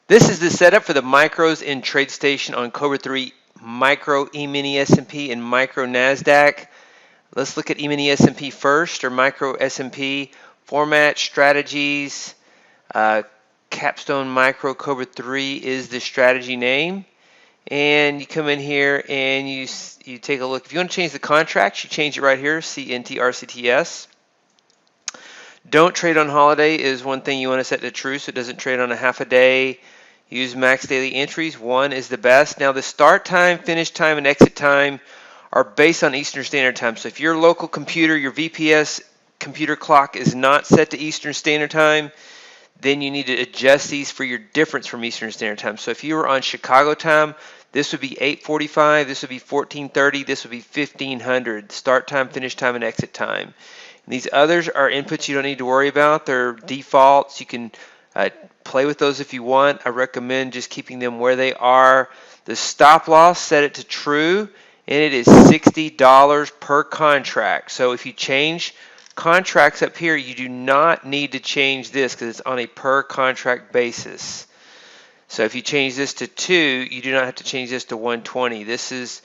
This is the setup for the micros in TradeStation on Cobra III Micro E-mini S&P and Micro Nasdaq. Let's look at E-mini S&P first, or Micro S&P. Format, strategies, Capstone Micro Cobra III is the strategy name. And you come in here and you take a look. If you want to change the contracts, you change it right here, CNT RCTS. Don't trade on holiday is one thing you want to set to true, so it doesn't trade on a half a day. Use max daily entries. 1 is the best. Now the start time, finish time, and exit time are based on Eastern Standard Time. So if your local computer, your VPS computer clock is not set to Eastern Standard Time, then you need to adjust these for your difference from Eastern Standard Time. So if you were on Chicago time, this would be 8:45, this would be 14:30, this would be 1500. Start time, finish time, and exit time. And these others are inputs you don't need to worry about. They're defaults. You can play with those if you want. I recommend just keeping them where they are. The stop loss, set it to true, and it is $60 per contract. So if you change contracts up here, you do not need to change this because it's on a per contract basis. So if you change this to 2, you do not have to change this to 120. This is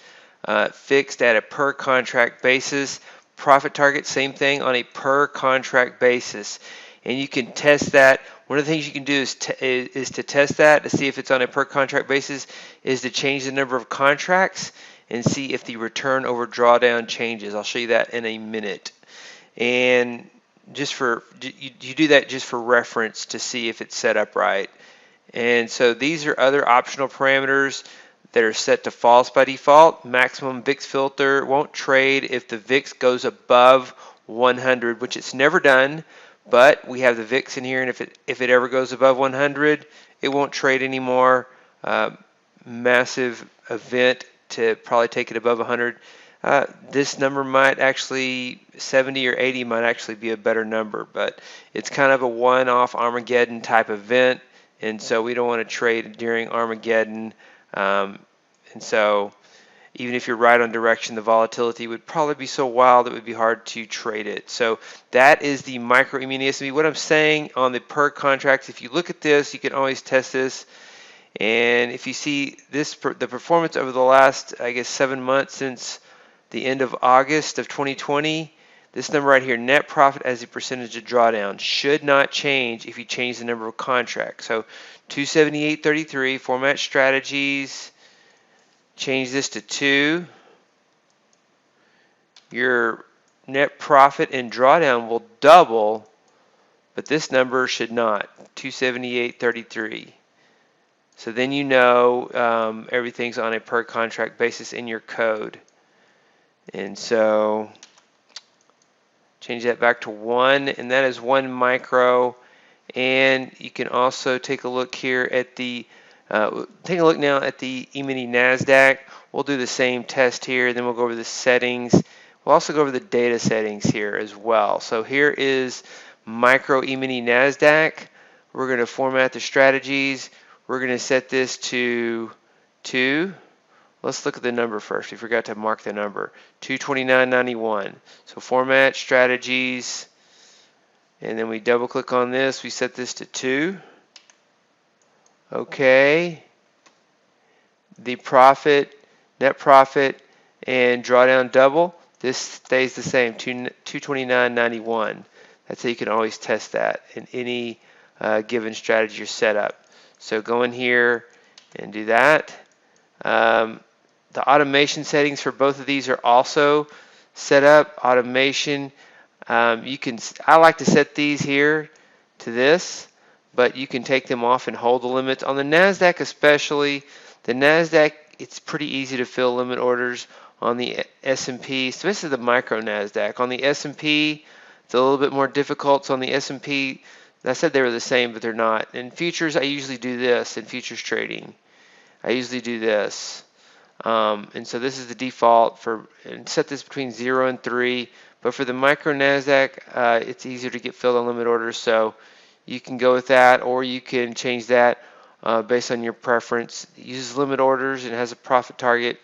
fixed at a per contract basis. Profit target, same thing, on a per contract basis. And you can test that. One of the things you can do is to test that to see if it's on a per contract basis is to change the number of contracts and see if the return over drawdown changes. I'll show you that in a minute. And just for you do that just for reference to see if it's set up right. And so these are other optional parameters that are set to false by default. Maximum VIX filter won't trade if the VIX goes above 100, which it's never done, but we have the VIX in here, and if it ever goes above 100, it won't trade anymore. Massive event to probably take it above 100. This number might actually, 70 or 80 might actually be a better number, but it's kind of a one-off Armageddon type event, and so we don't want to trade during Armageddon. And so even if you're right on direction, the volatility would probably be so wild it would be hard to trade it. So that is the micro E-mini S&P. What I'm saying on the per contracts, if you look at this, you can always test this. And if you see this, the performance over the last, I guess, 7 months since the end of August of 2020, this number right here, net profit as a percentage of drawdown, should not change if you change the number of contracts. So 278.33, format strategies, change this to 2. Your net profit and drawdown will double, but this number should not, 278.33. So then you know everything's on a per contract basis in your code. And so change that back to 1, and that is 1 micro. And you can also take a look here at the take a look now at the E-mini Nasdaq. We'll do the same test here, then we'll go over the settings. We'll also go over the data settings here as well. So here is micro E-mini Nasdaq. We're going to format the strategies. We're going to set this to 2. Let's look at the number first. We forgot to mark the number. 229.91. So format strategies, and then we double click on this. We set this to 2. Okay. The profit, net profit, and drawdown double. This stays the same, 229.91. That's how you can always test that in any given strategy you're set up. So go in here and do that. The automation settings for both of these are also set up. Automation, I like to set these here to this, but you can take them off and hold the limits. On the Nasdaq especially, the Nasdaq, it's pretty easy to fill limit orders. On the S&P, so this is the micro Nasdaq. On the S&P, it's a little bit more difficult. So on the S&P, I said they were the same, but they're not. In futures, I usually do this. In futures trading, I usually do this. And so this is the default for, and set this between 0 and 3. But for the micro Nasdaq, it's easier to get filled on limit orders. So you can go with that, or you can change that based on your preference. It uses limit orders and has a profit target.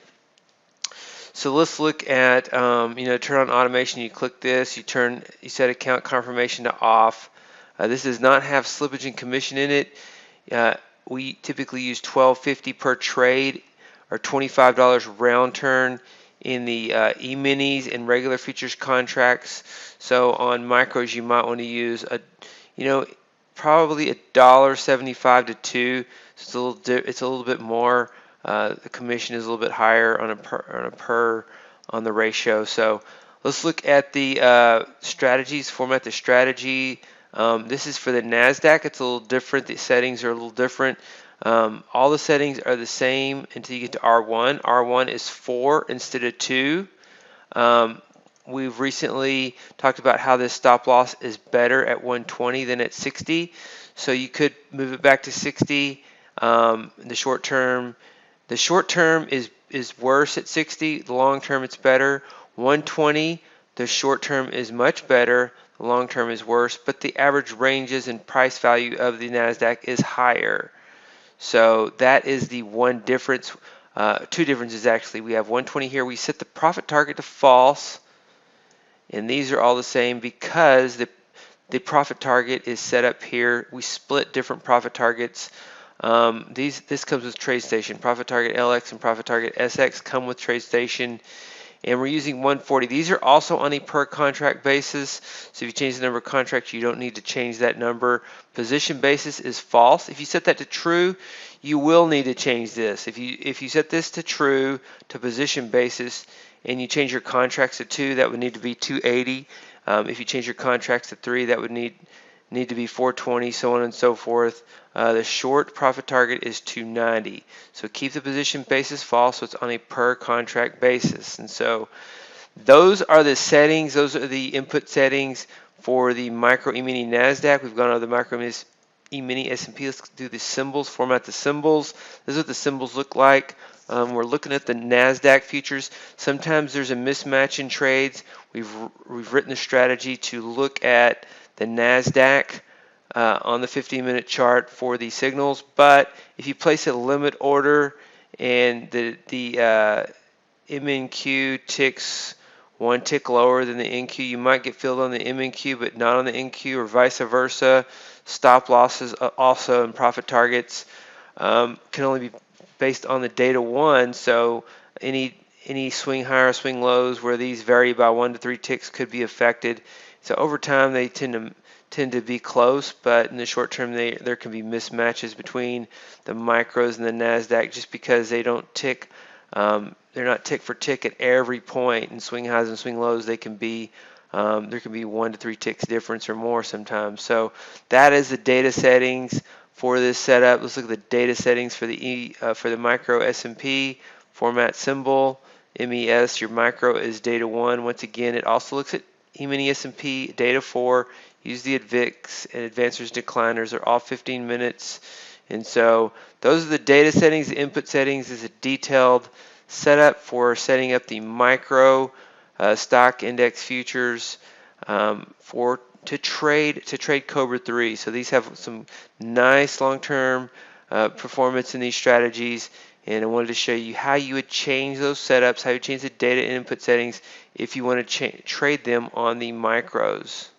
So let's look at, turn on automation. You click this, you set account confirmation to off. This does not have slippage and commission in it. we typically use $12.50 per trade or $25 round turn in the E-minis and regular futures contracts. So on micros, you might want to use probably $1.75 to $2. So it's a little bit more. The commission is a little bit higher on a per on the ratio. So let's look at the strategies. Format the strategy. This is for the Nasdaq. It's a little different. The settings are a little different. All the settings are the same until you get to R1. R1 is 4 instead of 2. We've recently talked about how this stop loss is better at 120 than at 60. So you could move it back to 60. The short term is worse at 60. The long term it's better. 120, the short term is much better. The long term is worse, but the average ranges and price value of the Nasdaq is higher. So that is the one difference. Two differences actually. We have 120 here. We set the profit target to false, and these are all the same because the profit target is set up here. We split different profit targets. This comes with TradeStation. Profit target LX and profit target SX come with TradeStation, and we're using 140. These are also on a per contract basis. So if you change the number of contracts, you don't need to change that number. Position basis is false. If you set that to true, you will need to change this. If you set this to true to position basis and you change your contracts to 2, that would need to be 280. If you change your contracts to 3, that would need to be 420, so on and so forth. The short profit target is 290. So keep the position basis false, so it's on a per contract basis. And so those are the settings. Those are the input settings for the micro E-mini Nasdaq. We've gone over the micro E-mini S&P. Let's do the symbols. Format the symbols. This is what the symbols look like. We're looking at the Nasdaq futures. Sometimes there's a mismatch in trades. We've written the strategy to look at the Nasdaq on the 15-minute chart for the signals. But if you place a limit order and the MNQ ticks one tick lower than the NQ, you might get filled on the MNQ but not on the NQ, or vice versa. Stop losses also and profit targets can only be based on the data 1. So any swing high or swing lows where these vary by 1 to 3 ticks could be affected. So over time they tend to be close, but in the short term there can be mismatches between the micros and the Nasdaq just because they don't tick. They're not tick for tick at every point. In swing highs and swing lows, they can be there can be 1 to 3 ticks difference or more sometimes. So that is the data settings for this setup. Let's look at the data settings for the micro S&P. Format symbol MES. Your micro is data 1. Once again, it also looks at E-mini S&P data 4. Use the VIX and advancers decliners. Are all 15 minutes. And so those are the data settings. The input settings is a detailed setup for setting up the micro stock index futures to trade Cobra III. So these have some nice long-term performance in these strategies, and I wanted to show you how you would change those setups, how you change the data and input settings if you want to trade them on the micros.